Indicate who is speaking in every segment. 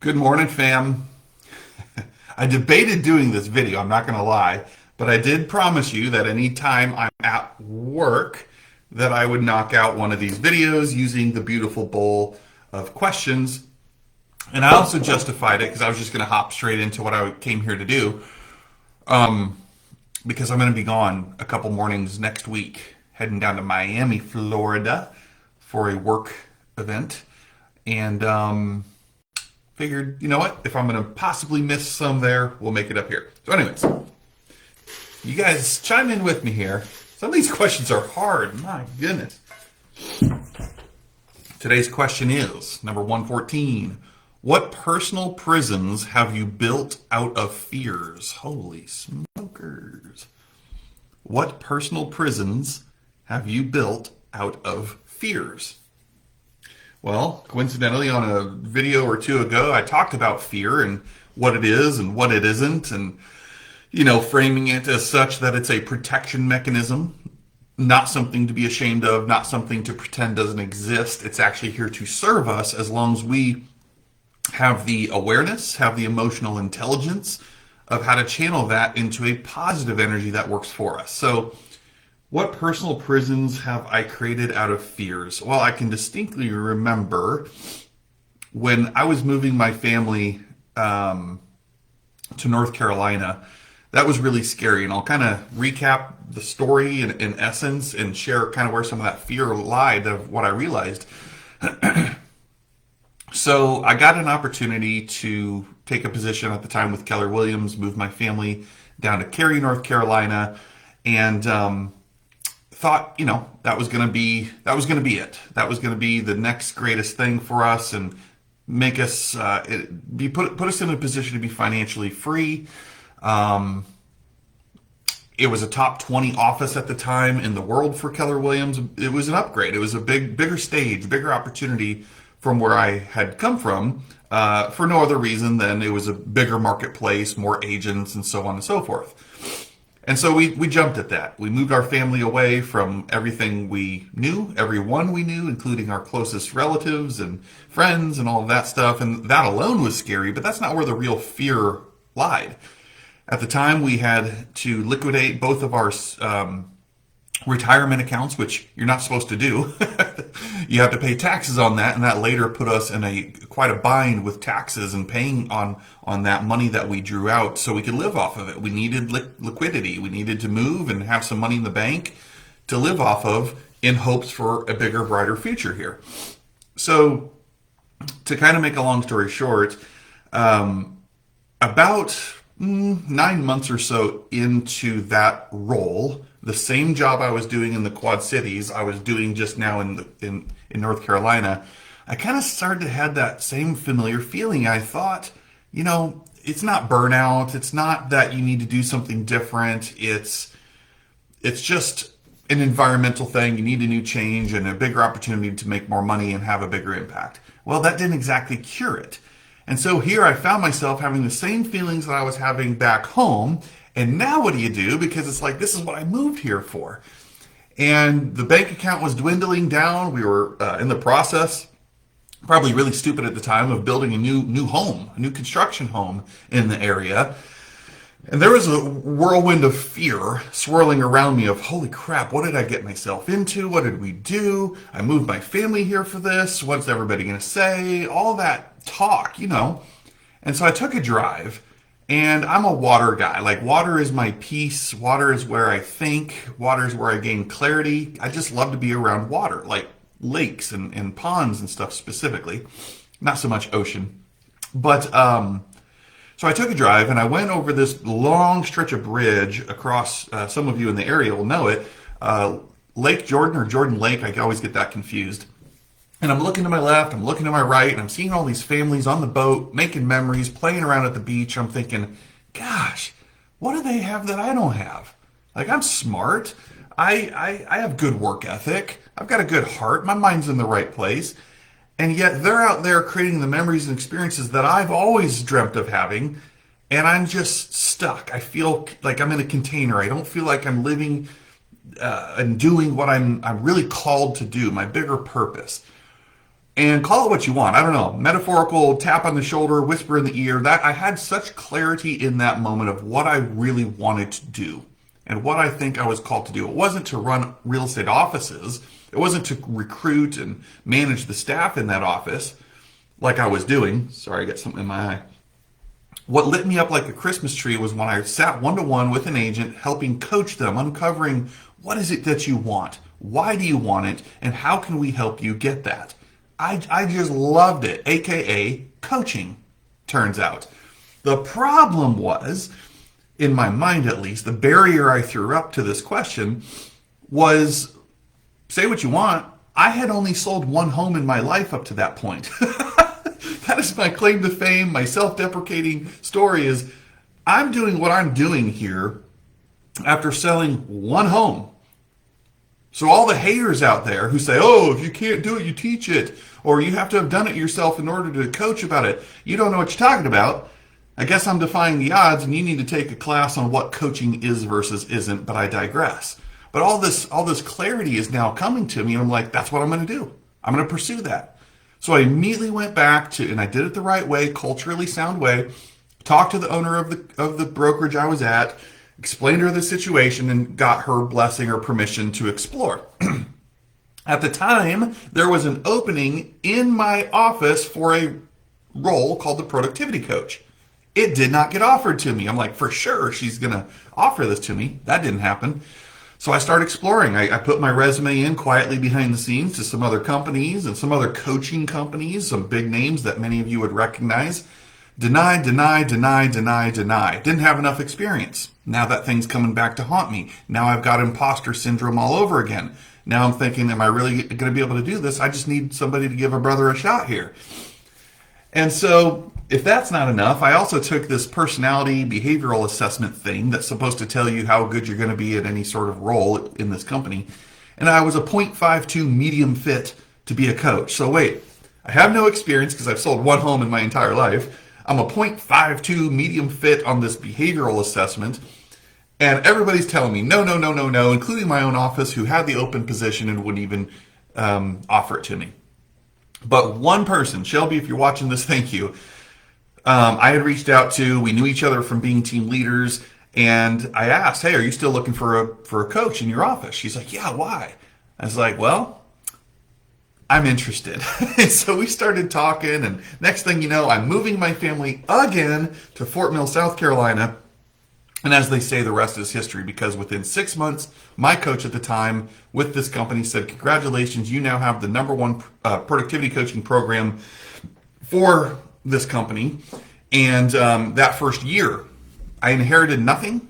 Speaker 1: Good morning, fam. I debated doing this video, I'm not going to lie, but I did promise you that anytime I'm at work that I would knock out one of these videos using the beautiful bowl of questions. And I also justified it because I was just going to hop straight into what I came here to do, because I'm going to be gone a couple mornings next week, heading down to Miami, Florida for a work event. And figured, you know what? If I'm going to possibly miss some there, we'll make it up here. So, anyways, you guys chime in with me here. Some of these questions are hard. My goodness. Today's question is number 114. What personal prisons have you built out of fears? Holy smokers. What personal prisons have you built out of fears? Well, coincidentally, on a video or two ago, I talked about fear and what it is and what it isn't, and, framing it as such that it's a protection mechanism, not something to be ashamed of, not something to pretend doesn't exist. It's actually here to serve us as long as we have the awareness, have the emotional intelligence of how to channel that into a positive energy that works for us. So, what personal prisons have I created out of fears? Well, I can distinctly remember when I was moving my family to North Carolina. That was really scary, and I'll kind of recap the story in essence and share kind of where some of that fear lied of what I realized. So I got an opportunity to take a position at the time with Keller Williams, move my family down to Cary, North Carolina, and thought, that was going to be it. That was going to be the next greatest thing for us and make us put us in a position to be financially free. It was a top 20 office at the time in the world for Keller Williams. It was an upgrade. It was a bigger stage, bigger opportunity from where I had come from, for no other reason than it was a bigger marketplace, more agents, and so on and so forth. And so we jumped at that. We moved our family away from everything we knew, everyone we knew, including our closest relatives and friends and all of that stuff. And that alone was scary, but that's not where the real fear lied. At the time, we had to liquidate both of our retirement accounts, which you're not supposed to do. You have to pay taxes on that, and that later put us in quite a bind with taxes and paying on that money that we drew out so we could live off of it. We needed liquidity. We needed to move and have some money in the bank to live off of in hopes for a bigger, brighter future here. So to kind of make a long story short, about 9 months or so into that role, the same job I was doing in the Quad Cities, I was doing just now in North Carolina. I kind of started to have that same familiar feeling. I thought, it's not burnout. It's not that you need to do something different. It's just an environmental thing. You need a new change and a bigger opportunity to make more money and have a bigger impact. Well, that didn't exactly cure it. And so here I found myself having the same feelings that I was having back home. And now what do you do? Because it's like, this is what I moved here for. And the bank account was dwindling down. We were in the process, probably really stupid at the time, of building a new home, a new construction home in the area. And there was a whirlwind of fear swirling around me of, holy crap, what did I get myself into? What did we do? I moved my family here for this. What's everybody going to say? All that talk, And so I took a drive. And I'm a water guy. Like, water is my peace. Water is where I think. Water is where I gain clarity. I just love to be around water, like lakes and ponds and stuff specifically. Not so much ocean. But, so I took a drive and I went over this long stretch of bridge across, some of you in the area will know it, Lake Jordan or Jordan Lake. I always get that confused. And I'm looking to my left, I'm looking to my right, and I'm seeing all these families on the boat, making memories, playing around at the beach. I'm thinking, gosh, what do they have that I don't have? Like, I'm smart. I have good work ethic. I've got a good heart. My mind's in the right place. And yet they're out there creating the memories and experiences that I've always dreamt of having. And I'm just stuck. I feel like I'm in a container. I don't feel like I'm living and doing what I'm really called to do, my bigger purpose. And call it what you want. I don't know, metaphorical tap on the shoulder, whisper in the ear. That I had such clarity in that moment of what I really wanted to do and what I think I was called to do. It wasn't to run real estate offices. It wasn't to recruit and manage the staff in that office like I was doing. Sorry, I got something in my eye. What lit me up like a Christmas tree was when I sat one-to-one with an agent, helping coach them, uncovering what is it that you want, why do you want it, and how can we help you get that. I just loved it, aka coaching, turns out. The problem was, in my mind at least, the barrier I threw up to this question was, say what you want, I had only sold one home in my life up to that point. That is my claim to fame, my self-deprecating story is, I'm doing what I'm doing here after selling one home. So all the haters out there who say, oh, if you can't do it, you teach it, or you have to have done it yourself in order to coach about it, you don't know what you're talking about. I guess I'm defying the odds, and you need to take a class on what coaching is versus isn't, but I digress. But all this clarity is now coming to me, and I'm like, that's what I'm going to do. I'm going to pursue that. So I immediately went back to, and I did it the right way, culturally sound way, talked to the owner of the brokerage I was at, explained to her the situation, and got her blessing or permission to explore. At the time, there was an opening in my office for a role called the productivity coach. It did not get offered to me. I'm like, for sure, she's going to offer this to me. That didn't happen. So I started exploring. I put my resume in quietly behind the scenes to some other companies and some other coaching companies, some big names that many of you would recognize. Denied. Didn't have enough experience. Now that thing's coming back to haunt me. Now I've got imposter syndrome all over again. Now I'm thinking, am I really going to be able to do this? I just need somebody to give a brother a shot here. And so if that's not enough, I also took this personality behavioral assessment thing that's supposed to tell you how good you're going to be at any sort of role in this company. And I was a 0.52 medium fit to be a coach. So wait, I have no experience because I've sold one home in my entire life. I'm a 0.52 medium fit on this behavioral assessment. And everybody's telling me, no, including my own office who had the open position and wouldn't even offer it to me. But one person, Shelby, if you're watching this, thank you. I had reached out to, we knew each other from being team leaders, and I asked, hey, are you still looking for a coach in your office? She's like, yeah, why? I was like, well, I'm interested. And so we started talking, and next thing you know, I'm moving my family again to Fort Mill, South Carolina. And as they say, the rest is history, because within 6 months, my coach at the time with this company said, congratulations, you now have the #1 productivity coaching program for this company. And that first year, I inherited nothing,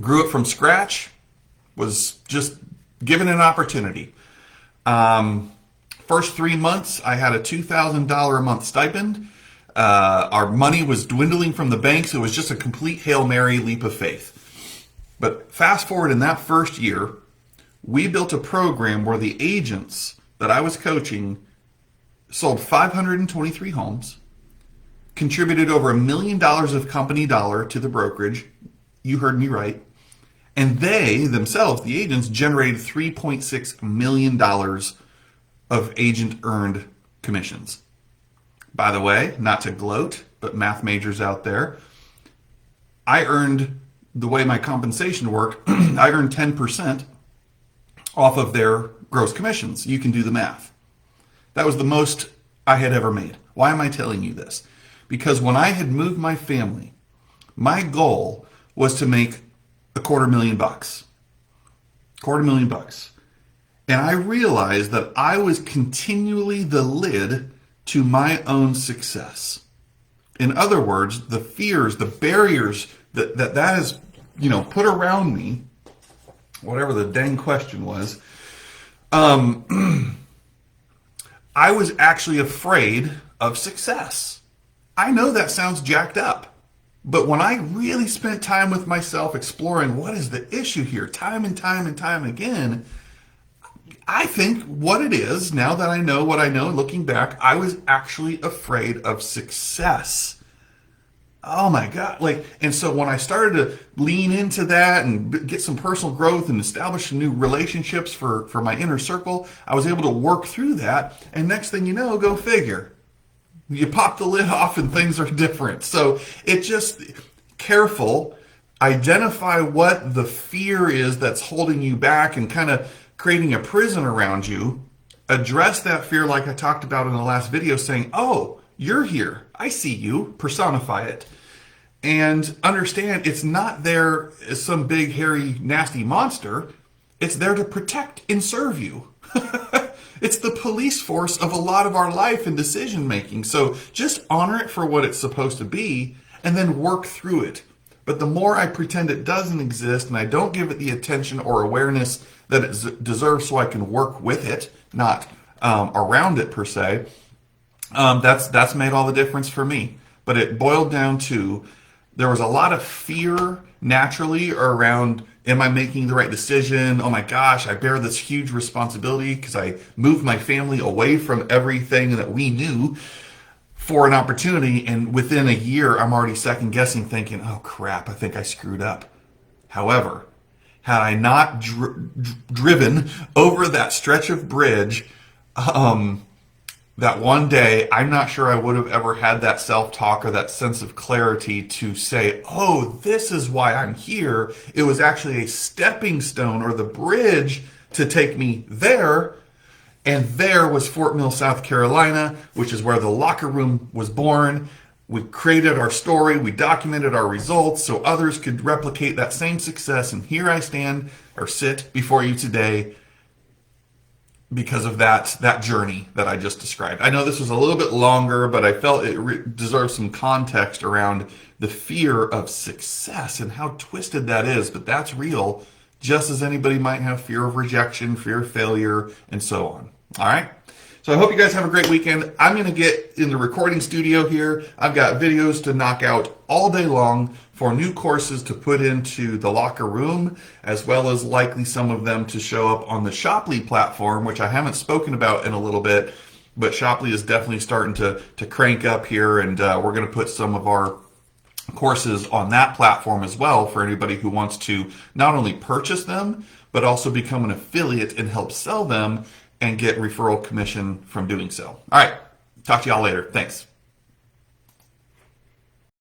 Speaker 1: grew it from scratch, was just given an opportunity. First 3 months, I had a $2,000 a month stipend. Our money was dwindling from the banks. It was just a complete Hail Mary leap of faith. But fast forward in that first year, we built a program where the agents that I was coaching sold 523 homes, contributed over $1 million of company dollar to the brokerage. You heard me right. And they themselves, the agents, generated $3.6 million of agent earned commissions. By the way, not to gloat, but math majors out there, I earned, the way my compensation worked, I earned 10% off of their gross commissions. You can do the math. That was the most I had ever made. Why am I telling you this? Because when I had moved my family, my goal was to make $250,000. $250,000. And I realized that I was continually the lid to my own success. In other words, the fears, the barriers that has, put around me, whatever the dang question was, I was actually afraid of success. I know that sounds jacked up, but when I really spent time with myself exploring what is the issue here, time and time again, I think what it is, now that I know what I know, looking back, I was actually afraid of success. Oh my God. Like, and so when I started to lean into that and get some personal growth and establish some new relationships for my inner circle, I was able to work through that. And next thing you know, go figure. You pop the lid off and things are different. So it just, careful, identify what the fear is that's holding you back and kind of creating a prison around you. Address that fear like I talked about in the last video, saying, oh, you're here. I see you. Personify it. And understand it's not there as some big, hairy, nasty monster. It's there to protect and serve you. It's the police force of a lot of our life and decision making. So just honor it for what it's supposed to be and then work through it. But the more I pretend it doesn't exist and I don't give it the attention or awareness that it deserves so I can work with it, not around it per se, that's made all the difference for me. But it boiled down to there was a lot of fear naturally around, am I making the right decision? Oh my gosh, I bear this huge responsibility because I moved my family away from everything that we knew for an opportunity. And within a year, I'm already second guessing, thinking, oh crap, I think I screwed up. However, had I not driven over that stretch of bridge, that one day, I'm not sure I would have ever had that self-talk or that sense of clarity to say, oh, this is why I'm here. It was actually a stepping stone or the bridge to take me there. And there was Fort Mill, South Carolina, which is where the locker room was born. We created our story. We documented our results so others could replicate that same success. And here I stand or sit before you today because of that journey that I just described. I know this was a little bit longer, but I felt it deserves some context around the fear of success and how twisted that is, but that's real, just as anybody might have fear of rejection, fear of failure, and so on. All right? So I hope you guys have a great weekend. I'm going to get in the recording studio here. I've got videos to knock out all day long for new courses to put into the locker room, as well as likely some of them to show up on the Shoply platform, which I haven't spoken about in a little bit, but Shoply is definitely starting to crank up here, and we're going to put some of our courses on that platform as well for anybody who wants to not only purchase them, but also become an affiliate and help sell them and get referral commission from doing so. All right. Talk to y'all later. Thanks.